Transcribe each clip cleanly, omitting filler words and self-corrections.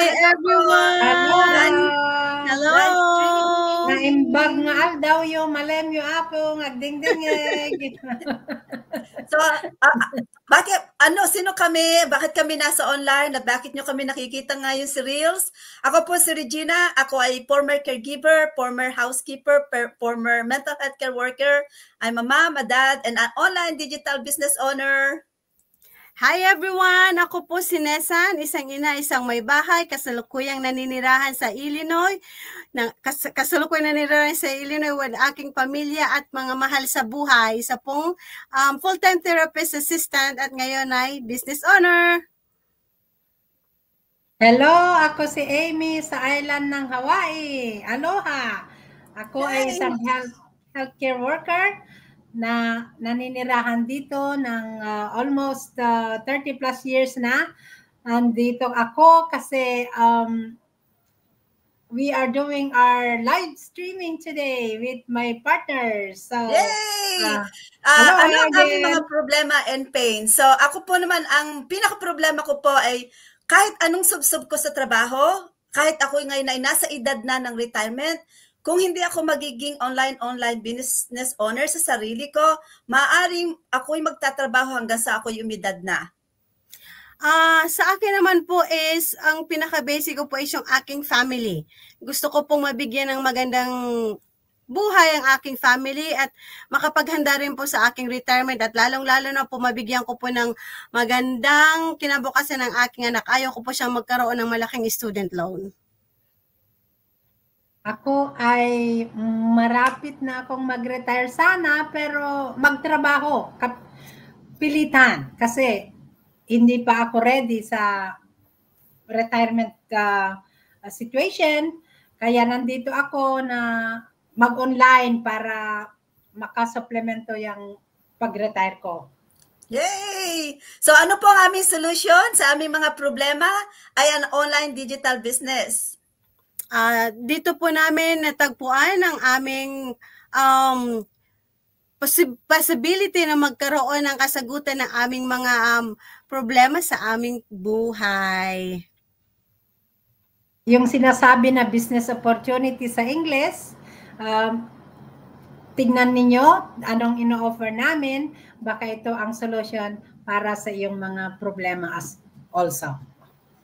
Hi everyone! Hello! Naimbag nga aldaw yung malem yung apo, ngagding-dingig. So, sino kami? Bakit kami nasa online? At bakit nyo kami nakikita ngayon si Reels? Ako po si Regina. Ako ay former caregiver, former housekeeper, former mental health care worker. I'm a mom, a dad, and an online digital business owner. Hi everyone! Ako po si Nesan, isang ina, isang may bahay, kasalukuyang naninirahan sa Illinois. Kasalukuyang naninirahan sa Illinois with aking pamilya at mga mahal sa buhay. Isa pong full-time therapist assistant at ngayon ay business owner. Hello, ako si Amy sa island ng Hawaii. Aloha! Ako ay isang healthcare worker na naninirahan dito ng almost 30 plus years na. Andito ako kasi we are doing our live streaming today with my partners. So, yay! Ano ang aming mga problema and pain? So, ako po naman, ang pinaka-problema ko po ay kahit anong subsub ko sa trabaho, kahit ako ngayon ay nasa edad na ng retirement, kung hindi ako magiging online business owner sa sarili ko, maaaring ako'y magtatrabaho hanggang sa ako'y umidad na. Sa akin naman po is, ang pinaka-basic ko po is yung aking family. Gusto ko pong mabigyan ng magandang buhay ang aking family at makapaghanda rin po sa aking retirement at lalong-lalo na po mabigyan ko po ng magandang kinabukasan ng aking anak. Ayaw ko po siyang magkaroon ng malaking student loan. Ako ay marapit na akong mag-retire sana pero magtrabaho, pilitan kasi hindi pa ako ready sa retirement situation. Kaya nandito ako na mag-online para makasuplemento yung pag-retire ko. Yay! So ano po ang aming solution sa aming mga problema ay an online digital business. Dito po namin natagpuan ang aming possibility na magkaroon ng kasagutan ng aming mga problema sa aming buhay. Yung sinasabi na business opportunity sa English, tignan ninyo anong ino-offer namin, baka ito ang solution para sa iyong mga problema also.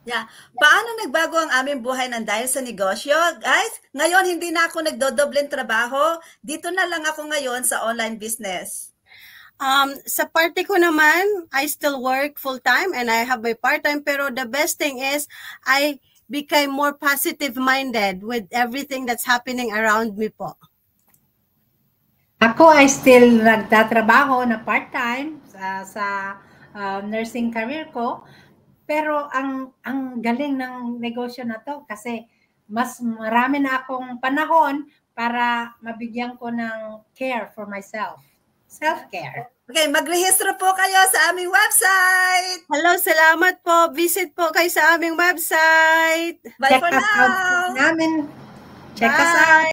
Yeah. Paano nagbago ang aming buhay ng dahil sa negosyo? Guys, ngayon hindi na ako nagdodobleng trabaho. Dito na lang ako ngayon sa online business. Sa parte ko naman, I still work full-time and I have my part-time. Pero the best thing is, I became more positive-minded with everything that's happening around me po. Ako ay still nagtatrabaho na part-time sa nursing career ko. Pero ang galing ng negosyo na to kasi mas marami na akong panahon para mabigyan ko ng care for myself. Self-care. Okay, magrehistro po kayo sa aming website. Hello, salamat po. Visit po kayo sa aming website. Bye for now. Check us out.